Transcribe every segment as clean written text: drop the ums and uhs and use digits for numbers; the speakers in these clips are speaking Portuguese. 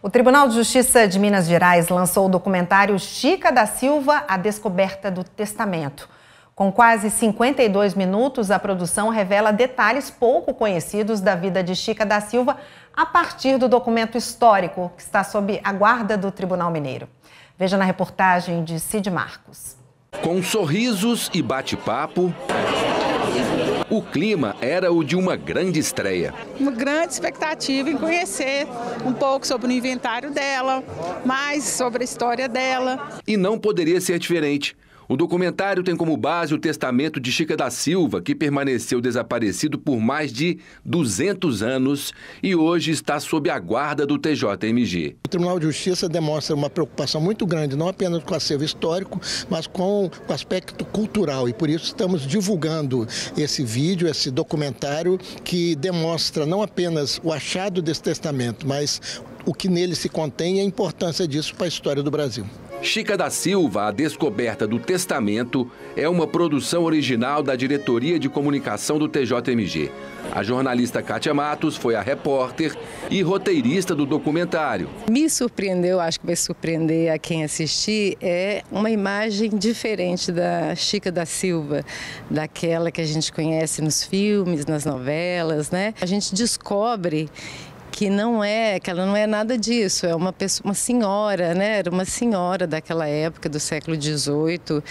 O Tribunal de Justiça de Minas Gerais lançou o documentário Chica da Silva, A Descoberta do Testamento. Com quase 52 minutos, a produção revela detalhes pouco conhecidos da vida de Chica da Silva a partir do documento histórico que está sob a guarda do Tribunal Mineiro. Veja na reportagem de Cid Marcos. Com sorrisos e bate-papo, o clima era o de uma grande estreia. Uma grande expectativa em conhecer um pouco sobre o inventário dela, mais sobre a história dela. E não poderia ser diferente. O documentário tem como base o testamento de Chica da Silva, que permaneceu desaparecido por mais de 200 anos e hoje está sob a guarda do TJMG. O Tribunal de Justiça demonstra uma preocupação muito grande, não apenas com o acervo histórico, mas com o aspecto cultural. E por isso estamos divulgando esse vídeo, esse documentário, que demonstra não apenas o achado desse testamento, mas o que nele se contém e a importância disso para a história do Brasil. Chica da Silva, A Descoberta do Testamento, é uma produção original da Diretoria de Comunicação do TJMG. A jornalista Kátia Matos foi a repórter e roteirista do documentário. Me surpreendeu, acho que vai surpreender a quem assistir, é uma imagem diferente da Chica da Silva, daquela que a gente conhece nos filmes, nas novelas, né? A gente descobre que ela não é nada disso, é uma pessoa, uma senhora, né? Era uma senhora daquela época do século XVIII,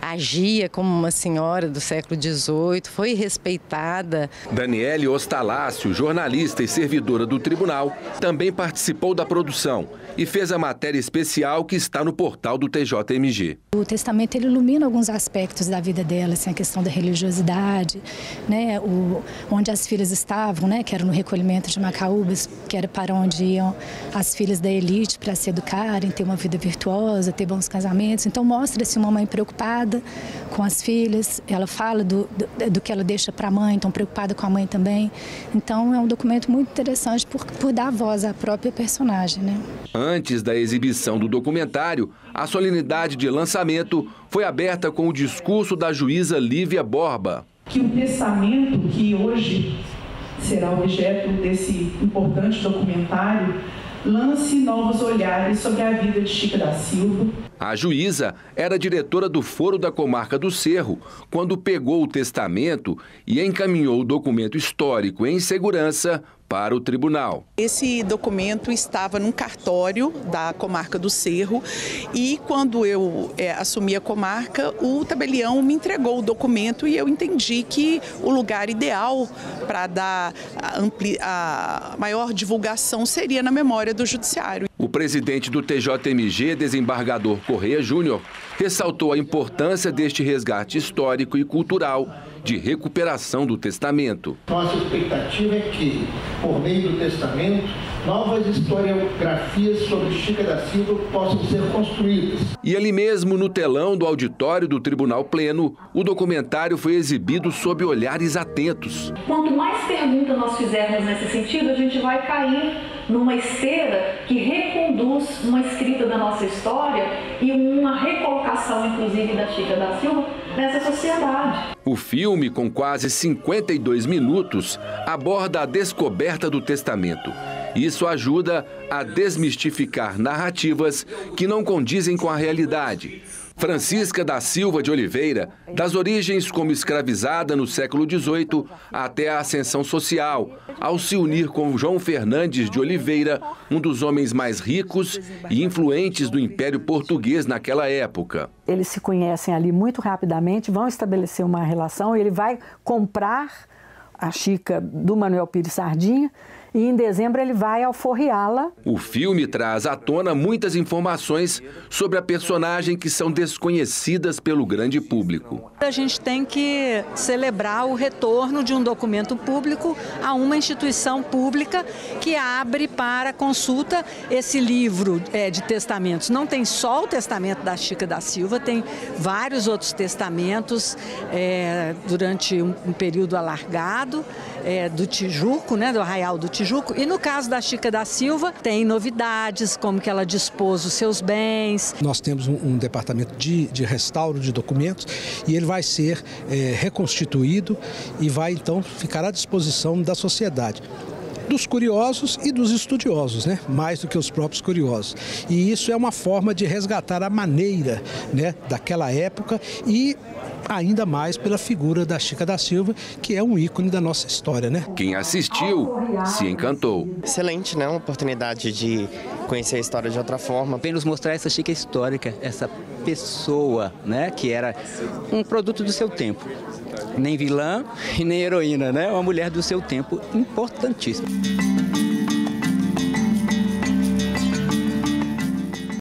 agia como uma senhora do século XVIII, foi respeitada. Daniele Ostalácio, jornalista e servidora do tribunal, também participou da produção e fez a matéria especial que está no portal do TJMG. O testamento ele ilumina alguns aspectos da vida dela, assim, a questão da religiosidade, né? Onde as filhas estavam, né? Que era no recolhimento de Macaúbas, que era para onde iam as filhas da elite para se educarem, ter uma vida virtuosa, ter bons casamentos. Então mostra-se uma mãe preocupada com as filhas, ela fala do que ela deixa para a mãe, então preocupada com a mãe também. Então é um documento muito interessante por dar voz à própria personagem, né? Antes da exibição do documentário, a solenidade de lançamento foi aberta com o discurso da juíza Lívia Borba. Que o testamento que hoje será objeto desse importante documentário lance novos olhares sobre a vida de Chica da Silva. A juíza era diretora do Foro da Comarca do Cerro quando pegou o testamento e encaminhou o documento histórico em segurança para o tribunal. Esse documento estava num cartório da Comarca do Cerro e quando eu assumi a comarca, o tabelião me entregou o documento e eu entendi que o lugar ideal para dar a maior divulgação seria na memória do judiciário. O presidente do TJMG, desembargador Correia Júnior, ressaltou a importância deste resgate histórico e cultural de recuperação do testamento. Nossa expectativa é que, por meio do testamento, novas historiografias sobre Chica da Silva possam ser construídas. E ali mesmo, no telão do auditório do Tribunal Pleno, o documentário foi exibido sob olhares atentos. Quanto mais perguntas nós fizermos nesse sentido, a gente vai cair numa esteira que reconduz uma escrita da nossa história e uma recolocação, inclusive, da Chica da Silva nessa sociedade. O filme, com quase 52 minutos, aborda a descoberta do testamento. Isso ajuda a desmistificar narrativas que não condizem com a realidade. Francisca da Silva de Oliveira, das origens como escravizada no século XVIII até a ascensão social, ao se unir com João Fernandes de Oliveira, um dos homens mais ricos e influentes do Império Português naquela época. Eles se conhecem ali muito rapidamente, vão estabelecer uma relação, ele vai comprar a Chica do Manuel Pires Sardinha e em dezembro ele vai alforriá-la. O filme traz à tona muitas informações sobre a personagem que são desconhecidas pelo grande público. A gente tem que celebrar o retorno de um documento público a uma instituição pública que abre para consulta esse livro de testamentos. Não tem só o testamento da Chica da Silva, tem vários outros testamentos durante um período alargado do Tijuco, né, do Arraial do Tijuco. E no caso da Chica da Silva, tem novidades, como que ela dispôs os seus bens. Nós temos um departamento de restauro de documentos e ele vai ser reconstituído e vai então ficar à disposição da sociedade. dos curiosos e dos estudiosos, né? Mais do que os próprios curiosos. E isso é uma forma de resgatar a maneira, né, daquela época e ainda mais pela figura da Chica da Silva, que é um ícone da nossa história, né? Quem assistiu se encantou. Excelente, né? Uma oportunidade de conhecer a história de outra forma. Vem nos mostrar essa Chica histórica, essa pessoa, né, que era um produto do seu tempo. Nem vilã e nem heroína, né? Uma mulher do seu tempo importantíssima.